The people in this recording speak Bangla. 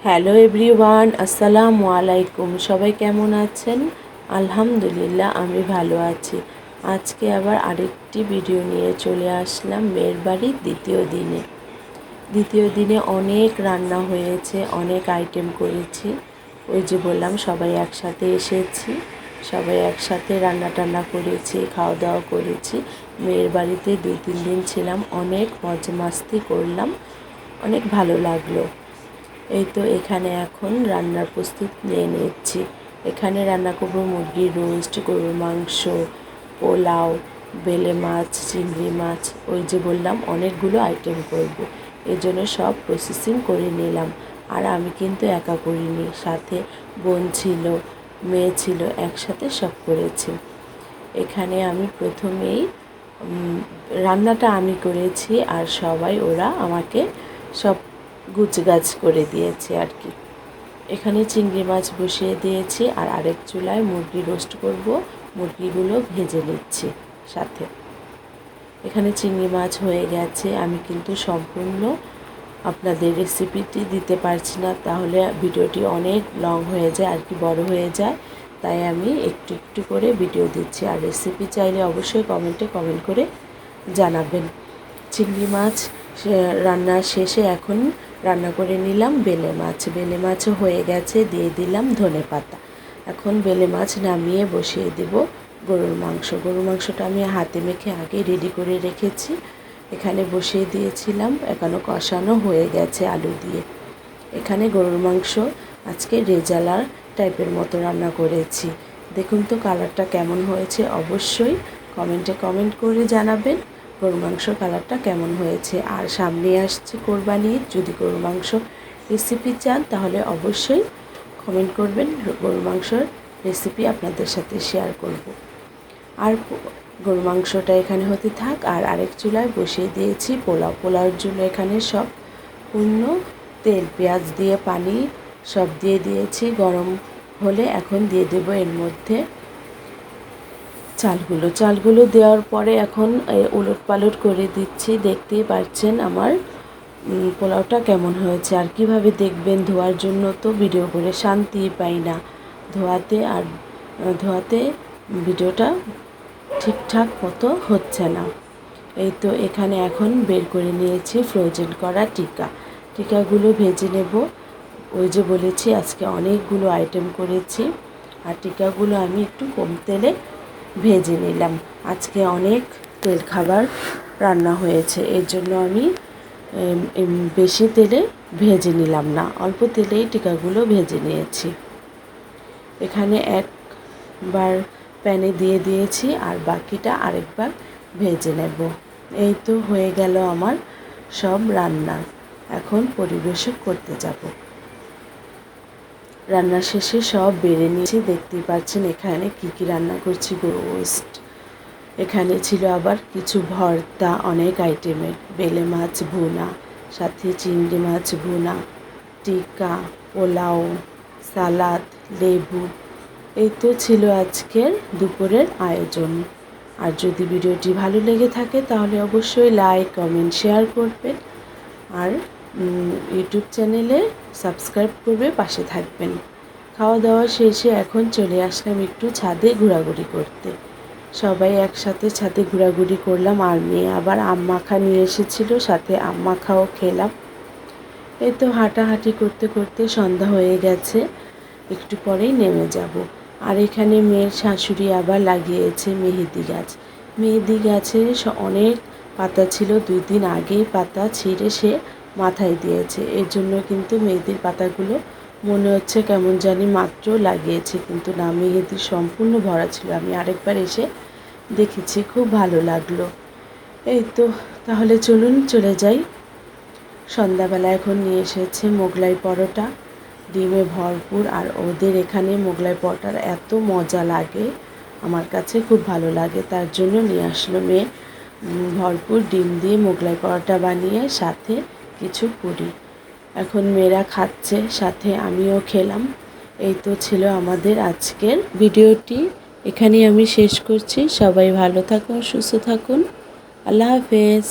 হ্যালো এভরিওয়ান, আসসালামু আলাইকুম। সবাই কেমন আছেন? আলহামদুলিল্লাহ, আমি ভালো আছি। আজকে আবার আরেকটি ভিডিও নিয়ে চলে আসলাম মেয়ের বাড়ির দ্বিতীয় দিনে অনেক রান্না হয়েছে, অনেক আইটেম করেছি। ওই যে বললাম সবাই একসাথে এসেছি, সবাই একসাথে রান্না টান্না করেছি, খাওয়া দাওয়া করেছি। মেয়ের বাড়িতে 2-3 দিন ছিলাম, অনেক মজা মাস্তি করলাম, অনেক ভালো লাগলো। এই তো এখানে এখন রান্নার প্রস্তুত নিয়ে নিচ্ছি। এখানে রান্না করব মুরগির রোস্ট, গরুর মাংস, পোলাও, বেলে মাছ, চিংড়ি মাছ। ওই যে বললাম অনেকগুলো আইটেম করব, এই জন্য সব প্রসেসিং করে নিলাম। আর আমি কিন্তু একা করিনি, সাথে বোন ছিল, মেয়ে ছিল, একসাথে সব করেছি। এখানে আমি প্রথমেই রান্নাটা আমি করেছি, আর সবাই ওরা আমাকে সব গুছগাছ করে দিয়েছে আর কি। এখানে চিংড়ি মাছ বসিয়ে দিয়েছি, আর আরেক চুলায় মুরগি রোস্ট করব, মুরগিগুলো ভেজে নিচ্ছি সাথে। এখানে চিংড়ি মাছ হয়ে গেছে। আমি কিন্তু সম্পূর্ণ আপনাদের রেসিপিটি দিতে পারছি না, তাহলে ভিডিওটি অনেক লং হয়ে যায় আর কি, বড় হয়ে যায়। তাই আমি একটু একটু করে ভিডিও দিচ্ছি। আর রেসিপি চাইলে অবশ্যই কমেন্ট করে জানাবেন। চিংড়ি মাছ রান্নার শেষে এখন রান্না করে নিলাম বেলে মাছও হয়ে গেছে, দিয়ে দিলাম ধনেপাতা। এখন বেলে মাছ নামিয়ে বসিয়ে দেব গরুর মাংসটা আমি হাতে মেখে আগে রেডি করে রেখেছি। এখানে বসিয়ে দিয়েছিলাম, এখনও কষানো হয়ে গেছে আলু দিয়ে। এখানে গরুর মাংস আজকে রেজালা টাইপের মতো রান্না করেছি। দেখুন তো কালারটা কেমন হয়েছে, অবশ্যই কমেন্ট করে জানাবেন গরুর মাংসর কালারটা কেমন হয়েছে। আর সামনে আসছে কোরবানি, যদি গরুর মাংস রেসিপি চান তাহলে অবশ্যই কমেন্ট করবেন, গরুর মাংসর রেসিপি আপনাদের সাথে শেয়ার করব। আর গরুর মাংসটা এখানে হতে থাক, আর আরেক চুলায় বসিয়ে দিয়েছি পোলাওর জন্য এখানে সব পূর্ণ তেল, পেঁয়াজ দিয়ে পানি সব দিয়ে দিয়েছি। গরম হলে এখন দিয়ে দেবো এর মধ্যে চালগুলো দেওয়ার পরে এখন উলটপালট করে দিচ্ছি। দেখতেই পাচ্ছেন আমার পোলাওটা কেমন হয়েছে। আর কিভাবে দেখবেন, ধোয়ার জন্য তো ভিডিও করে শান্তি পাই না, ধোয়াতে ভিডিওটা ঠিকঠাক মতো হচ্ছে না। এই তো এখানে এখন বের করে নিয়েছি ফ্রোজেন করা টিকাগুলো ভেজে নেব। ওই যে বলেছি আজকে অনেকগুলো আইটেম করেছি, আর টিকাগুলো আমি একটু কম তেলে ভেজে নিলাম। আজকে অনেক তেল খাবার রান্না হয়েছে, এর জন্য আমি বেশি তেলে ভেজে নিলাম না, অল্প তেলেই টিকাগুলো ভেজে নিয়েছি। এখানে একবার প্যানে দিয়ে দিয়েছি, আর বাকিটা আরেকবার ভেজে নেব। এই তো হয়ে গেল আমার সব রান্না। এখন পরিবেশন করতে যাব। রান্না শেষে সব বেড়ে নিয়েছি, দেখতেই পাচ্ছেন এখানে কি রান্না করছি। রোস্ট, এখানে ছিল আবার কিছু ভর্তা, অনেক আইটেমের, বেলে মাছ ভুনা, সাথে চিংড়ি মাছ ভুনা, টিকা, পোলাও, সালাদ, লেবু। এই তো ছিল আজকের দুপুরের আয়োজন। আর যদি ভিডিওটি ভালো লেগে থাকে তাহলে অবশ্যই লাইক, কমেন্ট, শেয়ার করবেন। আর ইউটিউব চ্যানেলে সাবস্ক্রাইব করবে, পাশে থাকবেন। খাওয়া দাওয়া শেষে এখন চলে আসলাম একটু ছাদে ঘোরাঘুরি করতে। সবাই একসাথে ছাদে ঘোরাঘুরি করলাম, আর মেয়ে আবার আম মাখা নিয়ে এসেছিলো, সাথে আম মাখাও খেলাম। এই তো হাঁটাহাঁটি করতে করতে সন্ধ্যা হয়ে গেছে, একটু পরেই নেমে যাব। আর এখানে মেয়ের শাশুড়ি আবার লাগিয়েছে মেহেদি গাছে অনেক পাতা ছিল, 2 দিন আগেই পাতা ছিঁড়ে সে মাথায় দিয়েছে। এর জন্য কিন্তু মেহেদির পাতাগুলো মনে হচ্ছে কেমন জানি মাত্র লাগিয়েছে, কিন্তু না, মেহেদি সম্পূর্ণ ভরা ছিল। আমি আরেকবার এসে দেখেছি, খুব ভালো লাগলো। এই তো তাহলে চলুন চলে যাই। সন্ধ্যাবেলা এখন নিয়ে এসেছে মোগলাই পরোটা, ডিমে ভরপুর। আর ওদের এখানে মোগলাই পরোটার এত মজা লাগে, আমার কাছে খুব ভালো লাগে, তার জন্য নিয়ে আসলো মেয়ে। ভরপুর ডিম দিয়ে মোগলাই পরোটা বানিয়ে, সাথে কিছু পুরি। এখন মেয়েরা খাচ্ছে, সাথে আমিও খেলাম। এই তো ছিল আমাদের আজকের ভিডিওটি, এখানেই আমি শেষ করছি। সবাই ভালো থাকুন, সুস্থ থাকুন, আল্লাহ হাফেজ।